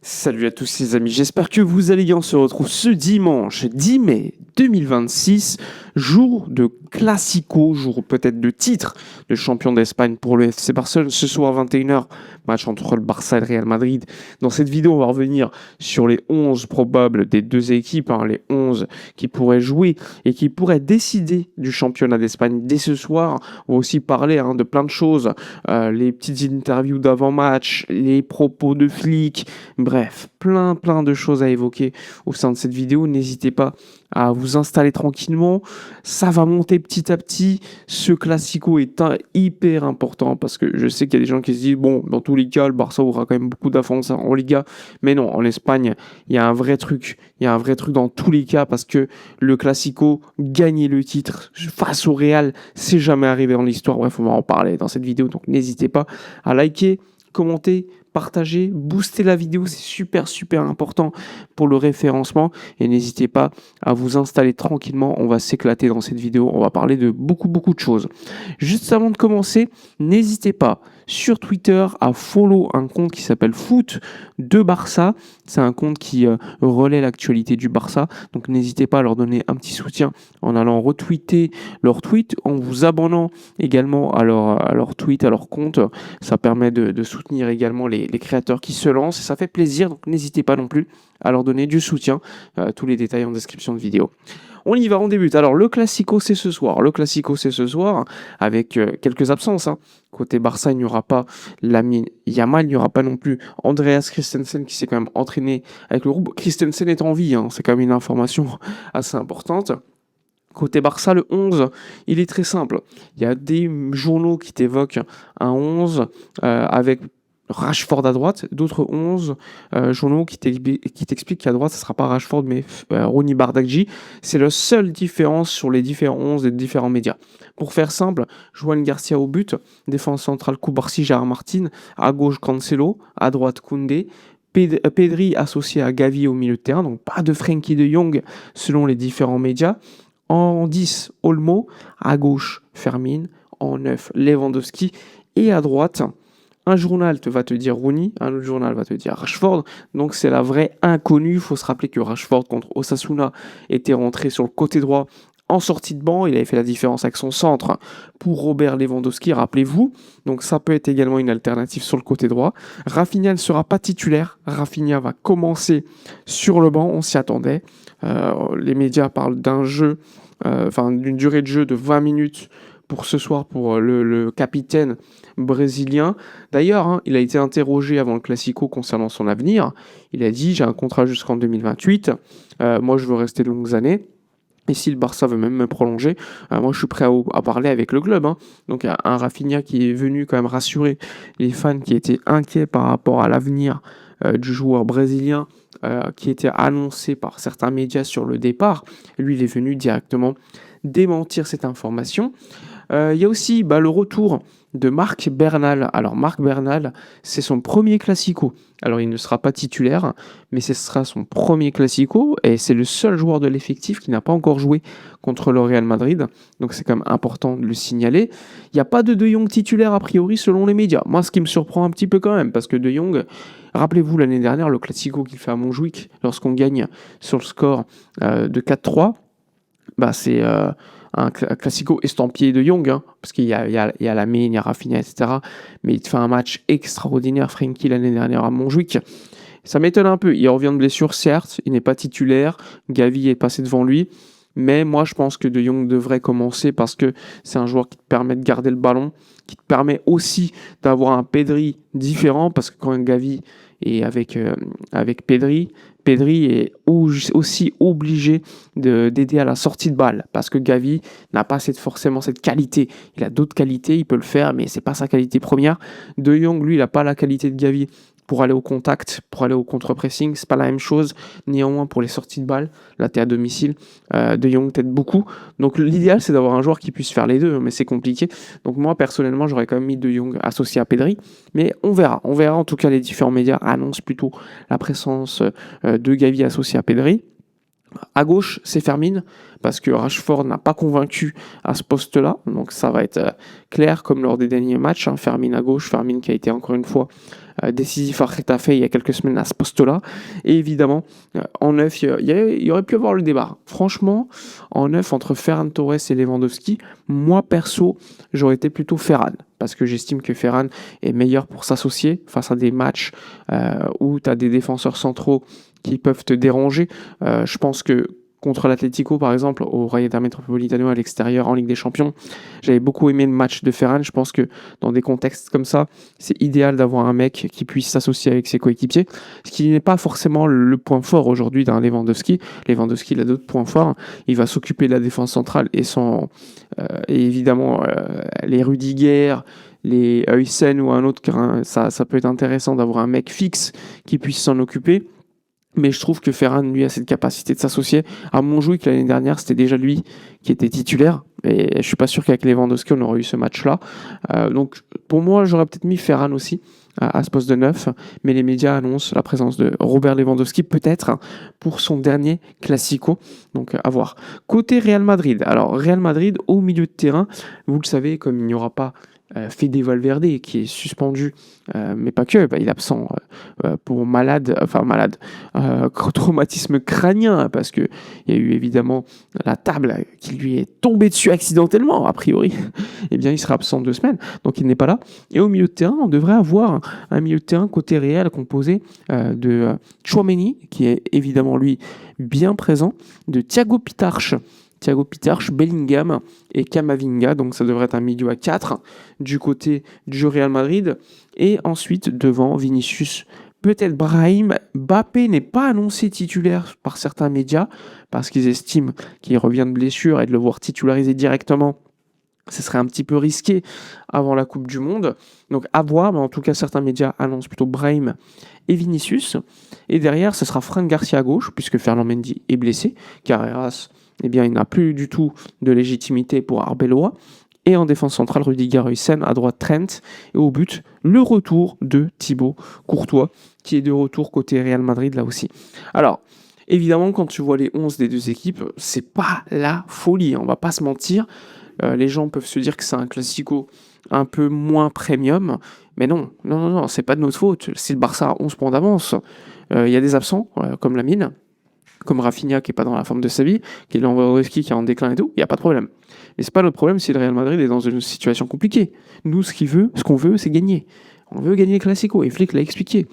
Salut à tous les amis, j'espère que vous allez bien. On se retrouve ce dimanche 10 mai 2026, jour de Classico, jour peut-être de titre de champion d'Espagne pour le FC Barcelone. Ce soir 21h, match entre le Barça et le Real Madrid. Dans cette vidéo, on va revenir sur les 11 probables des deux équipes, les 11 qui pourraient jouer et qui pourraient décider du championnat d'Espagne dès ce soir. On va aussi parler de plein de choses, les petites interviews d'avant-match, les propos de flics. Bref, plein de choses à évoquer au sein de cette vidéo. N'hésitez pas à vous installer tranquillement. Ça va monter petit à petit. Ce classico est hyper important parce que je sais qu'il y a des gens qui se disent bon, dans tous les cas, le Barça aura quand même beaucoup d'avance en Liga. Mais non, en Espagne, il y a un vrai truc. Il y a un vrai truc dans tous les cas parce que le classico, gagner le titre face au Real, c'est jamais arrivé dans l'histoire. Bref, on va en parler dans cette vidéo. Donc n'hésitez pas à liker, commenter, partager, booster la vidéo, c'est super important pour le référencement et n'hésitez pas à vous installer tranquillement, on va s'éclater dans cette vidéo, on va parler de beaucoup de choses. Juste avant de commencer, n'hésitez pas sur Twitter à follow un compte qui s'appelle Foot de Barça, c'est un compte qui relaie l'actualité du Barça, donc n'hésitez pas à leur donner un petit soutien en allant retweeter leur tweet, en vous abonnant également à leur tweet, à leur compte, ça permet de soutenir également les créateurs qui se lancent, et ça fait plaisir, donc n'hésitez pas non plus à leur donner du soutien, tous les détails en description de vidéo. On y va, on débute. Alors le Classico c'est ce soir, avec quelques absences. Côté Barça, il n'y aura pas Lamine Yamal, il n'y aura pas non plus Andreas Christensen qui s'est quand même entraîné avec le groupe. Christensen est en vie, c'est quand même une information assez importante. Côté Barça, le 11, il est très simple. Il y a des journaux qui t'évoquent un 11 avec Rashford à droite, d'autres 11 journaux qui t'expliquent qu'à droite, ce ne sera pas Rashford, mais Rooney Bardghji. C'est la seule différence sur les différents 11 des différents médias. Pour faire simple, Joan Garcia au but, défense centrale Cubarsí, Gérard Martin, à gauche Cancelo, à droite Koundé, Pedri associé à Gavi au milieu de terrain, donc pas de Frenkie de Jong selon les différents médias. En 10, Olmo, à gauche Fermin, en 9, Lewandowski, et à droite, un journal va te dire Rooney, un autre journal va te dire Rashford, donc c'est la vraie inconnue. Il faut se rappeler que Rashford contre Osasuna était rentré sur le côté droit en sortie de banc, il avait fait la différence avec son centre pour Robert Lewandowski, rappelez-vous, donc ça peut être également une alternative sur le côté droit. Rafinha ne sera pas titulaire, Rafinha va commencer sur le banc, on s'y attendait. Les médias parlent d'un jeu, d'une durée de jeu de 20 minutes pour ce soir pour le capitaine brésilien. D'ailleurs, il a été interrogé avant le Classico concernant son avenir. Il a dit « J'ai un contrat jusqu'en 2028, moi je veux rester de longues années. Et si le Barça veut même me prolonger, moi je suis prêt à parler avec le club. » Donc un Rafinha qui est venu quand même rassurer les fans qui étaient inquiets par rapport à l'avenir du joueur brésilien qui était annoncé par certains médias sur le départ. Lui, il est venu directement démentir cette information. Il y a aussi le retour de Marc Bernal. Alors Marc Bernal, c'est son premier Classico. Alors il ne sera pas titulaire, mais ce sera son premier Classico et c'est le seul joueur de l'effectif qui n'a pas encore joué contre le Real Madrid. Donc c'est quand même important de le signaler. Il n'y a pas de Jong titulaire a priori selon les médias. Moi, ce qui me surprend un petit peu quand même, parce que De Jong, rappelez-vous l'année dernière, le Classico qu'il fait à Montjuic, lorsqu'on gagne sur le score de 4-3, c'est un classico estampillé de Jong, parce qu'il y a Lamine, il y a Rafinha, etc. Mais il fait un match extraordinaire, Frenkie, l'année dernière à Montjuic. Ça m'étonne un peu. Il revient de blessure, certes, il n'est pas titulaire, Gavi est passé devant lui, mais moi je pense que De Jong devrait commencer parce que c'est un joueur qui te permet de garder le ballon, qui te permet aussi d'avoir un Pedri différent, parce que quand Gavi est avec Pedri est aussi obligé d'aider à la sortie de balle parce que Gavi n'a pas forcément cette qualité. Il a d'autres qualités, il peut le faire, mais c'est pas sa qualité première. De Jong, lui, il n'a pas la qualité de Gavi pour aller au contact, pour aller au contre-pressing, c'est pas la même chose. Néanmoins, pour les sorties de balle, là, t'es à domicile, De Jong t'aide beaucoup. Donc, l'idéal, c'est d'avoir un joueur qui puisse faire les deux, mais c'est compliqué. Donc, moi, personnellement, j'aurais quand même mis De Jong associé à Pedri, mais on verra. On verra, en tout cas, les différents médias annoncent plutôt la présence de Gavi associé à Pedri. À gauche, c'est Fermin, parce que Rashford n'a pas convaincu à ce poste-là. Donc ça va être clair comme lors des derniers matchs. Fermin à gauche, Fermin qui a été encore une fois décisif à Getafe il y a quelques semaines à ce poste-là. Et évidemment, en neuf, il y aurait pu avoir le débat. Franchement, en neuf, entre Ferran Torres et Lewandowski, moi perso, j'aurais été plutôt Ferran. Parce que j'estime que Ferran est meilleur pour s'associer face à des matchs où tu as des défenseurs centraux qui peuvent te déranger. Je pense que contre l'Atlético, par exemple, au Rayo Metropolitano à l'extérieur en Ligue des Champions, j'avais beaucoup aimé le match de Ferran. Je pense que dans des contextes comme ça, c'est idéal d'avoir un mec qui puisse s'associer avec ses coéquipiers, ce qui n'est pas forcément le point fort aujourd'hui d'un Lewandowski. Lewandowski, il a d'autres points forts. Il va s'occuper de la défense centrale et évidemment les Rudiger, les Huysen ou un autre, ça peut être intéressant d'avoir un mec fixe qui puisse s'en occuper. Mais je trouve que Ferran, lui, a cette capacité de s'associer. À Montjuïc, l'année dernière, c'était déjà lui qui était titulaire. Et je suis pas sûr qu'avec Lewandowski, on aurait eu ce match-là. Donc, pour moi, j'aurais peut-être mis Ferran aussi à ce poste de neuf. Mais les médias annoncent la présence de Robert Lewandowski, peut-être, pour son dernier Classico. Donc, à voir. Côté Real Madrid. Alors, Real Madrid, au milieu de terrain, vous le savez, comme il n'y aura pas Fede Valverde qui est suspendu, mais pas que, il est absent pour traumatisme crânien, parce qu'il y a eu évidemment la table qui lui est tombée dessus accidentellement, a priori, eh bien il sera absent 2 semaines, donc il n'est pas là. Et au milieu de terrain, on devrait avoir un milieu de terrain côté Real composé de Tchouaméni, qui est évidemment lui bien présent, de Thiago Pittarch, Bellingham et Camavinga, donc ça devrait être un milieu à 4 du côté du Real Madrid. Et ensuite, devant Vinicius, peut-être Brahim. Mbappé n'est pas annoncé titulaire par certains médias, parce qu'ils estiment qu'il revient de blessure et de le voir titularisé directement, ce serait un petit peu risqué avant la Coupe du Monde. Donc à voir, mais en tout cas certains médias annoncent plutôt Brahim et Vinicius. Et derrière, ce sera Fran Garcia à gauche, puisque Ferland Mendy est blessé. Carreras, eh bien, il n'a plus du tout de légitimité pour Arbeloa. Et en défense centrale, Rudiger Huysen, à droite Trent. Et au but, le retour de Thibaut Courtois, qui est de retour côté Real Madrid là aussi. Alors, évidemment, quand tu vois les 11 des deux équipes, c'est pas la folie, on va pas se mentir. Les gens peuvent se dire que c'est un classico un peu moins premium, mais non, c'est pas de notre faute. Si le Barça a 11 points d'avance, il y a des absents, comme Lamine, comme Rafinha qui est pas dans la forme de sa vie, qui est Lewandowski qui est en déclin et tout, il n'y a pas de problème. Mais c'est pas notre problème si le Real Madrid est dans une situation compliquée. Nous, ce qu'on veut, c'est gagner. On veut gagner le Classico, et Flick l'a expliqué.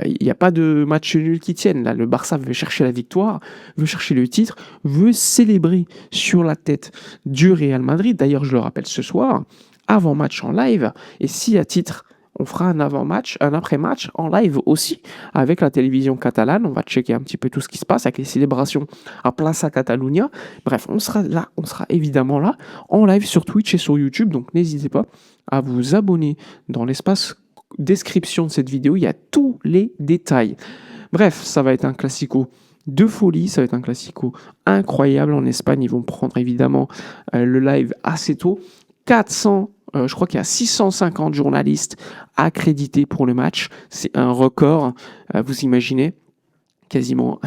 Il n'y a pas de match nul qui tienne. Là, le Barça veut chercher la victoire, veut chercher le titre, veut célébrer sur la tête du Real Madrid. D'ailleurs, je le rappelle ce soir, avant-match en live. Et si à titre, on fera un avant-match, un après-match en live aussi, avec la télévision catalane. On va checker un petit peu tout ce qui se passe avec les célébrations à Plaça Catalunya. Bref, on sera là, on sera évidemment là, en live sur Twitch et sur YouTube. Donc n'hésitez pas à vous abonner dans l'espace description de cette vidéo, il y a tous les détails. Bref, ça va être un classico de folie, ça va être un classico incroyable en Espagne. Ils vont prendre évidemment le live assez tôt. 400, je crois qu'il y a 650 journalistes accrédités pour le match. C'est un record, vous imaginez, quasiment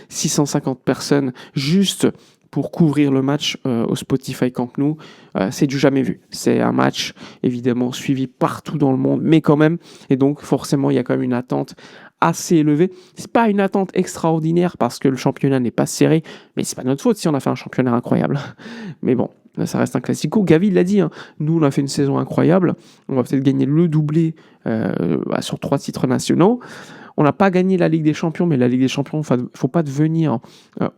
650 personnes juste pour couvrir le match au Spotify Camp Nou. C'est du jamais vu. C'est un match évidemment suivi partout dans le monde, mais quand même, et donc forcément il y a quand même une attente assez élevée. C'est pas une attente extraordinaire parce que le championnat n'est pas serré, mais c'est pas notre faute si on a fait un championnat incroyable. Mais bon, ça reste un classico. Gavi l'a dit, hein. Nous on a fait une saison incroyable, on va peut-être gagner le doublé sur 3 titres nationaux. On n'a pas gagné la Ligue des Champions, mais la Ligue des Champions, il ne faut pas devenir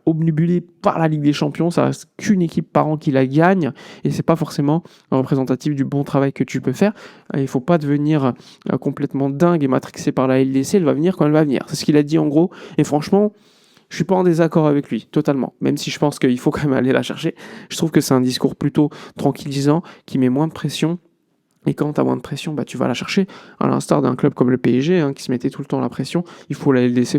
obnubilé par la Ligue des Champions. Ça reste qu'une équipe par an qui la gagne, et c'est pas forcément représentatif du bon travail que tu peux faire. Il ne faut pas devenir complètement dingue et matrixé par la LDC. Elle va venir quand elle va venir. C'est ce qu'il a dit en gros. Et franchement, je suis pas en désaccord avec lui, totalement. Même si je pense qu'il faut quand même aller la chercher. Je trouve que c'est un discours plutôt tranquillisant, qui met moins de pression. Et quand tu as moins de pression, tu vas la chercher, à l'instar d'un club comme le PSG, qui se mettait tout le temps la pression. Il faut la LDC.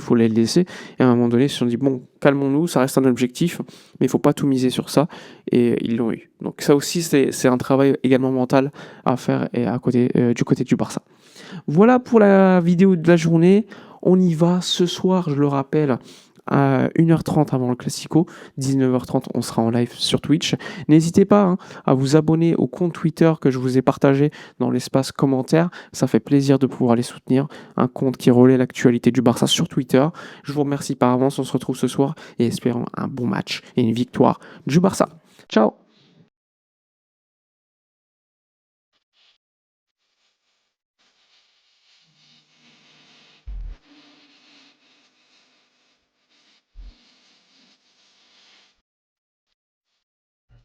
Et à un moment donné, ils se sont dit, bon, calmons-nous, ça reste un objectif, mais il faut pas tout miser sur ça. Et ils l'ont eu. Donc ça aussi, c'est un travail également mental à faire et du côté du Barça. Voilà pour la vidéo de la journée. On y va ce soir, je le rappelle, à 1h30 avant le Classico. 19h30, on sera en live sur Twitch. N'hésitez pas à vous abonner au compte Twitter que je vous ai partagé dans l'espace commentaire. Ça fait plaisir de pouvoir les soutenir. Un compte qui relaie l'actualité du Barça sur Twitter. Je vous remercie par avance. On se retrouve ce soir et espérons un bon match et une victoire du Barça. Ciao!